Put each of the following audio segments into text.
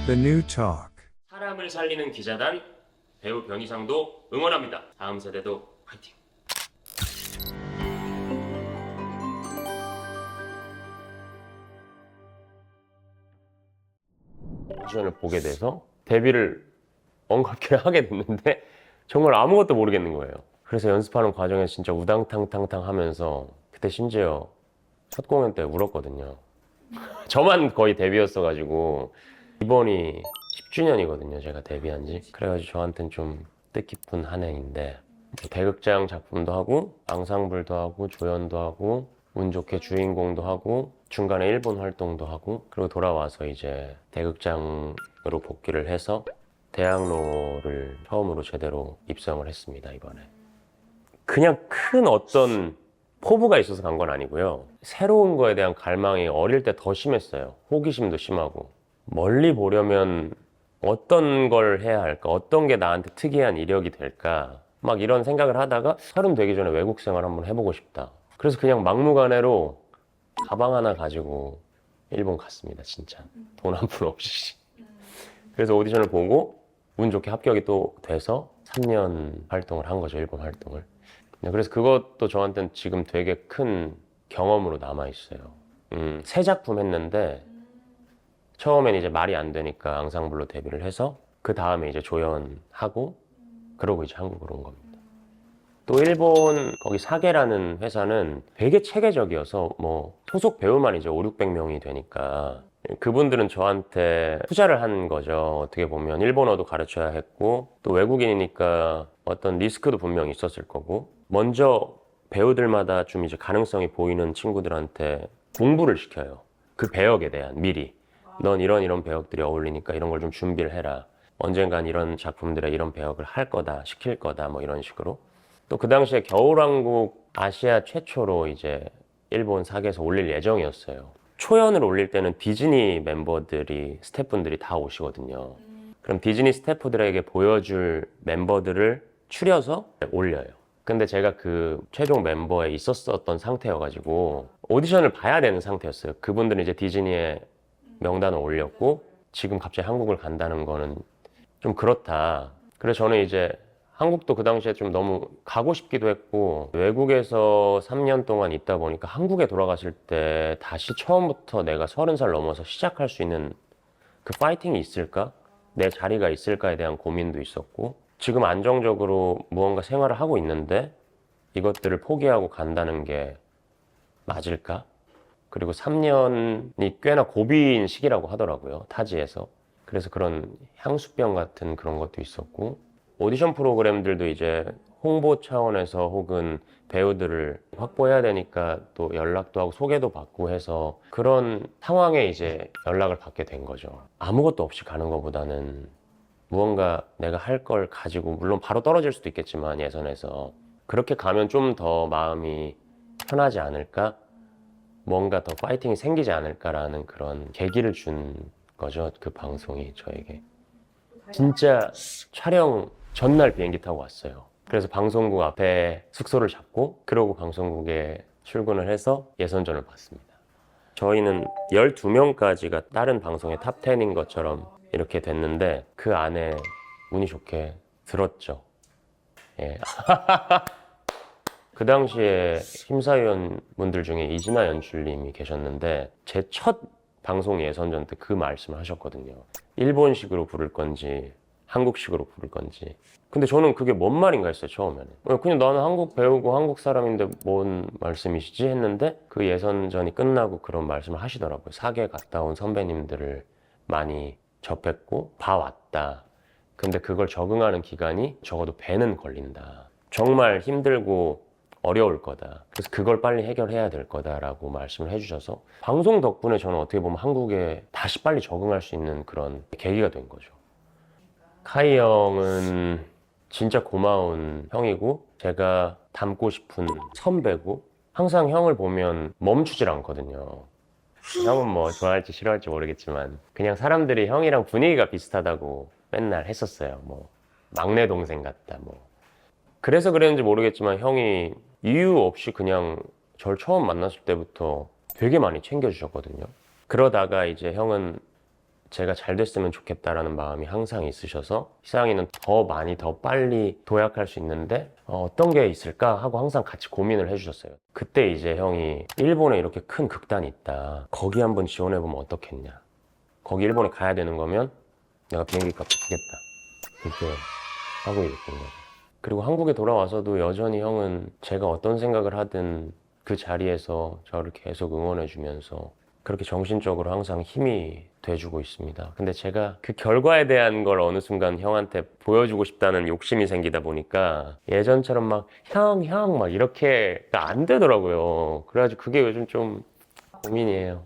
The New Talk. 사람을 살리는 기자단 배우 변희상도 응원합니다. 다음 세대도 화이팅! 오디션을 보게 돼서 데뷔를 엉겁게 하게 됐는데 정말 아무것도 모르겠는 거예요. 그래서 연습하는 과정에서 진짜 우당탕탕탕 하면서 그때 심지어 첫 공연 때 울었거든요. 저만 거의 데뷔였어가지고 이번이 10주년이거든요, 제가 데뷔한 지. 그래가지고 저한테는 좀 뜻깊은 한 해인데 대극장 작품도 하고 앙상블도 하고 조연도 하고 운 좋게 주인공도 하고 중간에 일본 활동도 하고 그리고 돌아와서 이제 대극장으로 복귀를 해서 대학로를 처음으로 제대로 입성을 했습니다, 이번에. 그냥 큰 어떤 포부가 있어서 간 건 아니고요. 새로운 거에 대한 갈망이 어릴 때 더 심했어요. 호기심도 심하고. 멀리 보려면 어떤 걸 해야 할까? 어떤 게 나한테 특이한 이력이 될까? 막 이런 생각을 하다가 30 되기 전에 외국 생활 한번 해보고 싶다. 그래서 그냥 막무가내로 가방 하나 가지고 일본 갔습니다, 진짜. 돈 한 푼 없이. 그래서 오디션을 보고 운 좋게 합격이 또 돼서 3년 활동을 한 거죠, 일본 활동을. 그래서 그것도 저한테는 지금 되게 큰 경험으로 남아있어요. 새 작품 했는데 처음엔 이제 말이 안 되니까 앙상블로 데뷔를 해서 그 다음에 이제 조연하고 그러고 이제 한국으로 온 겁니다. 또 일본 거기 사계라는 회사는 되게 체계적이어서 뭐 소속 배우만 이제 500~600명이 되니까 그분들은 저한테 투자를 한 거죠. 어떻게 보면 일본어도 가르쳐야 했고 또 외국인이니까 어떤 리스크도 분명히 있었을 거고 먼저 배우들마다 좀 이제 가능성이 보이는 친구들한테 공부를 시켜요. 그 배역에 대한 미리. 넌 이런 배역들이 어울리니까 이런 걸 좀 준비를 해라. 언젠간 이런 작품들에 이런 배역을 할 거다, 시킬 거다, 뭐 이런 식으로. 또 그 당시에 겨울왕국 아시아 최초로 이제 일본 사계에서 올릴 예정이었어요. 초연을 올릴 때는 디즈니 멤버들이, 스태프분들이 다 오시거든요. 그럼 디즈니 스태프들에게 보여줄 멤버들을 추려서 올려요. 근데 제가 그 최종 멤버에 있었던 상태여가지고 오디션을 봐야 되는 상태였어요. 그분들은 이제 디즈니에 명단을 올렸고 지금 갑자기 한국을 간다는 거는 좀 그렇다. 그래서 저는 이제 한국도 그 당시에 좀 너무 가고 싶기도 했고 외국에서 3년 동안 있다 보니까 한국에 돌아갔을 때 다시 처음부터 내가 30살 넘어서 시작할 수 있는 그 파이팅이 있을까? 내 자리가 있을까에 대한 고민도 있었고 지금 안정적으로 무언가 생활을 하고 있는데 이것들을 포기하고 간다는 게 맞을까? 그리고 3년이 꽤나 고비인 시기라고 하더라고요, 타지에서. 그래서 그런 향수병 같은 그런 것도 있었고 오디션 프로그램들도 이제 홍보 차원에서 혹은 배우들을 확보해야 되니까 또 연락도 하고 소개도 받고 해서 그런 상황에 이제 연락을 받게 된 거죠. 아무것도 없이 가는 것보다는 무언가 내가 할 걸 가지고 물론 바로 떨어질 수도 있겠지만 예선에서 그렇게 가면 좀 더 마음이 편하지 않을까? 뭔가 더 파이팅이 생기지 않을까라는 그런 계기를 준 거죠, 그 방송이 저에게. 진짜 촬영 전날 비행기 타고 왔어요. 그래서 방송국 앞에 숙소를 잡고 그러고 방송국에 출근을 해서 예선전을 봤습니다. 저희는 12명까지가 다른 방송의 탑10인 것처럼 이렇게 됐는데 그 안에 운이 좋게 들었죠. 예. 그 당시에 심사위원 분들 중에 이진아 연출님이 계셨는데 제 첫 방송 예선전 때 그 말씀을 하셨거든요. 일본식으로 부를 건지 한국식으로 부를 건지. 근데 저는 그게 뭔 말인가 했어요, 처음에는. 그냥 나는 한국 배우고 한국 사람인데 뭔 말씀이시지 했는데 그 예선전이 끝나고 그런 말씀을 하시더라고요. 사계 갔다 온 선배님들을 많이 접했고 봐왔다. 근데 그걸 적응하는 기간이 적어도 배는 걸린다. 정말 힘들고 어려울 거다. 그래서 그걸 빨리 해결해야 될 거다라고 말씀을 해주셔서 방송 덕분에 저는 어떻게 보면 한국에 다시 빨리 적응할 수 있는 그런 계기가 된 거죠. 카이 형은 진짜 고마운 형이고 제가 닮고 싶은 선배고 항상 형을 보면 멈추질 않거든요. 형은 뭐 좋아할지 싫어할지 모르겠지만 그냥 사람들이 형이랑 분위기가 비슷하다고 맨날 했었어요. 뭐 막내 동생 같다 뭐. 그래서 그랬는지 모르겠지만 형이 이유 없이 그냥 절 처음 만났을 때부터 되게 많이 챙겨주셨거든요. 그러다가 이제 형은 제가 잘 됐으면 좋겠다라는 마음이 항상 있으셔서 희상이는 더 많이 더 빨리 도약할 수 있는데 어떤 게 있을까 하고 항상 같이 고민을 해주셨어요. 그때 이제 형이 일본에 이렇게 큰 극단이 있다, 거기 한번 지원해보면 어떻겠냐, 거기 일본에 가야 되는 거면 내가 비행기 값 주겠다, 이렇게 하고 있던 거죠. 그리고 한국에 돌아와서도 여전히 형은 제가 어떤 생각을 하든 그 자리에서 저를 계속 응원해주면서 그렇게 정신적으로 항상 힘이 돼주고 있습니다. 근데 제가 그 결과에 대한 걸 어느 순간 형한테 보여주고 싶다는 욕심이 생기다 보니까 예전처럼 막 형 막 이렇게가 안 되더라고요. 그래가지고 그게 요즘 좀 고민이에요.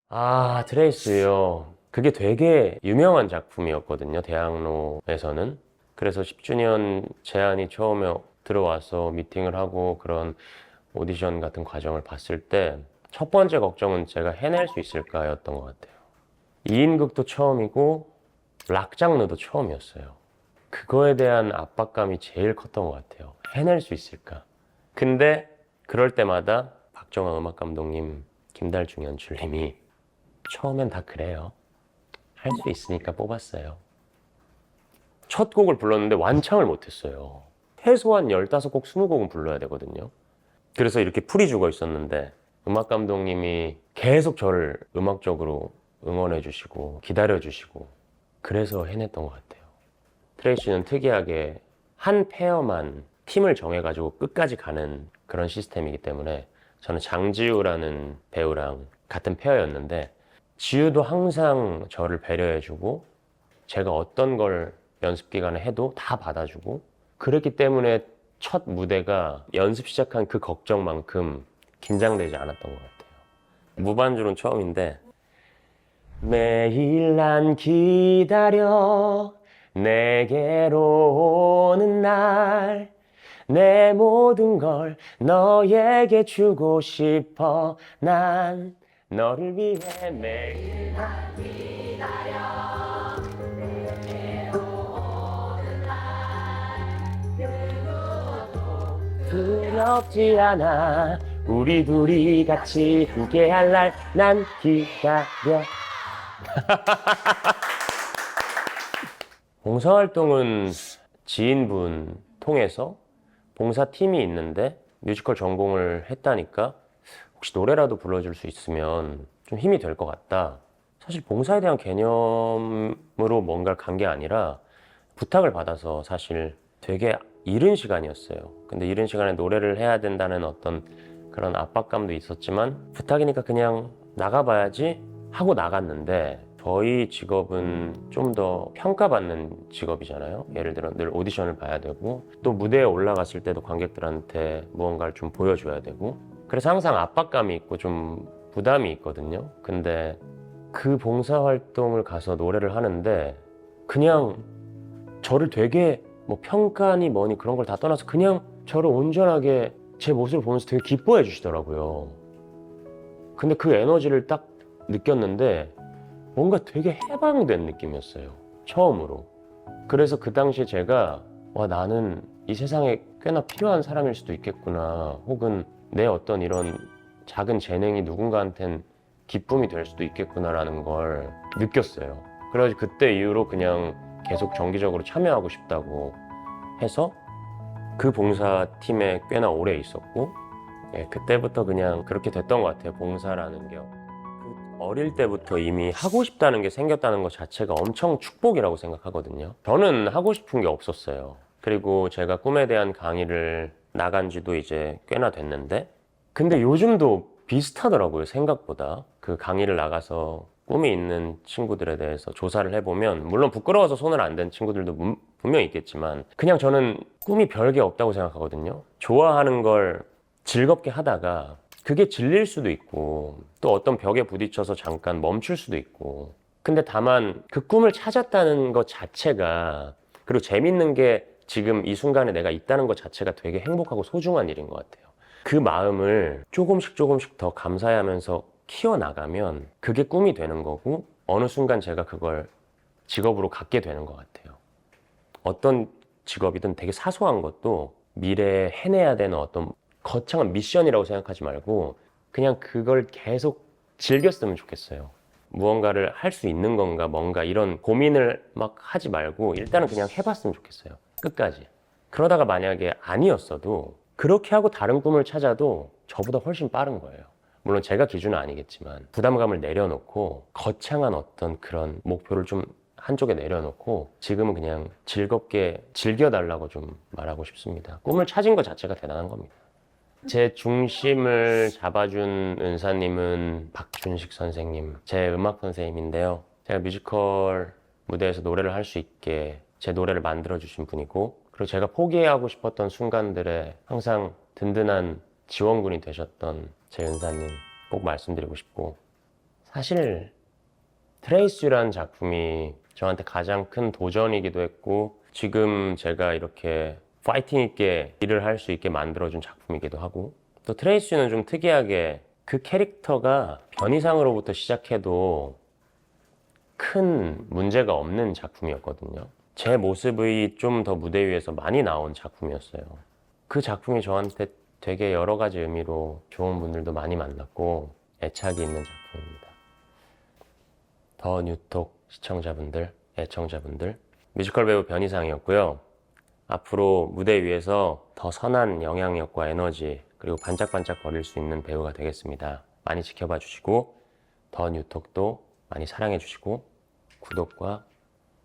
아, 트레이스요. 그게 되게 유명한 작품이었거든요, 대학로에서는. 그래서 10주년 제안이 처음에 들어와서 미팅을 하고 그런 오디션 같은 과정을 봤을 때 첫 번째 걱정은 제가 해낼 수 있을까였던 것 같아요. 2인극도 처음이고 락 장르도 처음이었어요. 그거에 대한 압박감이 제일 컸던 것 같아요. 해낼 수 있을까? 근데 그럴 때마다 박정환 음악 감독님, 김달중 연출님이 처음엔 다 그래요. 할 수 있으니까 뽑았어요. 첫 곡을 불렀는데 완창을 못했어요. 최소한 15곡, 20곡은 불러야 되거든요. 그래서 이렇게 풀이 죽어 있었는데 음악 감독님이 계속 저를 음악적으로 응원해 주시고 기다려 주시고 그래서 해냈던 것 같아요. 트레이시는 특이하게 한 페어만 팀을 정해가지고 끝까지 가는 그런 시스템이기 때문에 저는 장지우라는 배우랑 같은 페어였는데 지우도 항상 저를 배려해주고 제가 어떤 걸 연습 기간에 해도 다 받아주고 그랬기 때문에 첫 무대가 연습 시작한 그 걱정만큼 긴장되지 않았던 것 같아요. 무반주는 처음인데 매일 난 기다려 내게로 오는 날 내 모든 걸 너에게 주고 싶어 난 너를 위해 매일 난 기다려 내게로 오는 날 그것도 두렵지 않아 우리 둘이 같이 함께할 날 난 기다려. 봉사활동은 지인분 통해서 봉사팀이 있는데 뮤지컬 전공을 했다니까 혹시 노래라도 불러줄 수 있으면 좀 힘이 될 것 같다. 사실 봉사에 대한 개념으로 뭔가를 간 게 아니라 부탁을 받아서 사실 되게 이른 시간이었어요. 근데 이른 시간에 노래를 해야 된다는 어떤 그런 압박감도 있었지만 부탁이니까 그냥 나가봐야지 하고 나갔는데 저희 직업은 좀 더 평가받는 직업이잖아요. 예를 들어 늘 오디션을 봐야 되고 또 무대에 올라갔을 때도 관객들한테 무언가를 좀 보여줘야 되고 그래서 항상 압박감이 있고 좀 부담이 있거든요. 근데 그 봉사활동을 가서 노래를 하는데 그냥 저를 되게 뭐 평가니 뭐니 그런 걸 다 떠나서 그냥 저를 온전하게 제 모습을 보면서 되게 기뻐해 주시더라고요. 근데 그 에너지를 딱 느꼈는데 뭔가 되게 해방된 느낌이었어요. 처음으로. 그래서 그 당시에 제가 와 나는 이 세상에 꽤나 필요한 사람일 수도 있겠구나 혹은 내 어떤 이런 작은 재능이 누군가한텐 기쁨이 될 수도 있겠구나라는 걸 느꼈어요. 그래서 그때 이후로 그냥 계속 정기적으로 참여하고 싶다고 해서 그 봉사팀에 꽤나 오래 있었고 그때부터 그냥 그렇게 됐던 것 같아요. 봉사라는 게 어릴 때부터 이미 하고 싶다는 게 생겼다는 것 자체가 엄청 축복이라고 생각하거든요. 저는 하고 싶은 게 없었어요. 그리고 제가 꿈에 대한 강의를 나간 지도 이제 꽤나 됐는데 근데 요즘도 비슷하더라고요. 생각보다 그 강의를 나가서 꿈이 있는 친구들에 대해서 조사를 해보면 물론 부끄러워서 손을 안 댄 친구들도 분명히 있겠지만 그냥 저는 꿈이 별게 없다고 생각하거든요. 좋아하는 걸 즐겁게 하다가 그게 질릴 수도 있고 또 어떤 벽에 부딪혀서 잠깐 멈출 수도 있고 근데 다만 그 꿈을 찾았다는 것 자체가 그리고 재밌는 게 지금 이 순간에 내가 있다는 것 자체가 되게 행복하고 소중한 일인 것 같아요. 그 마음을 조금씩 더 감사해하면서 키워나가면 그게 꿈이 되는 거고 어느 순간 제가 그걸 직업으로 갖게 되는 것 같아요. 어떤 직업이든 되게 사소한 것도 미래에 해내야 되는 어떤 거창한 미션이라고 생각하지 말고 그냥 그걸 계속 즐겼으면 좋겠어요. 무언가를 할 수 있는 건가 뭔가 이런 고민을 막 하지 말고 일단은 그냥 해봤으면 좋겠어요. 끝까지. 그러다가 만약에 아니었어도 그렇게 하고 다른 꿈을 찾아도 저보다 훨씬 빠른 거예요. 물론 제가 기준은 아니겠지만 부담감을 내려놓고 거창한 어떤 그런 목표를 좀 한쪽에 내려놓고 지금은 그냥 즐겁게 즐겨달라고 좀 말하고 싶습니다. 꿈을 찾은 것 자체가 대단한 겁니다. 제 중심을 잡아준 은사님은 박준식 선생님, 제 음악 선생님인데요. 제가 뮤지컬 무대에서 노래를 할 수 있게 제 노래를 만들어주신 분이고, 그리고 제가 포기하고 싶었던 순간들에 항상 든든한 지원군이 되셨던 제 은사님 꼭 말씀드리고 싶고, 사실 트레이스라는 작품이 저한테 가장 큰 도전이기도 했고, 지금 제가 이렇게 파이팅 있게 일을 할 수 있게 만들어준 작품이기도 하고, 또 트레이스는 좀 특이하게 그 캐릭터가 변이상으로부터 시작해도 큰 문제가 없는 작품이었거든요. 제 모습이 좀 더 무대 위에서 많이 나온 작품이었어요. 그 작품이 저한테 되게 여러 가지 의미로 좋은 분들도 많이 만났고 애착이 있는 작품입니다. 더 뉴톡 시청자분들, 애청자분들, 뮤지컬 배우 변희상이었고요. 앞으로 무대 위에서 더 선한 영향력과 에너지 그리고 반짝반짝 거릴 수 있는 배우가 되겠습니다. 많이 지켜봐 주시고 더 뉴톡도 많이 사랑해 주시고 구독과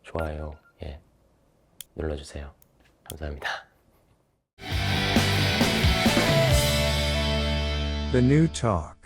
좋아요 눌러주세요. 감사합니다. The New Talk.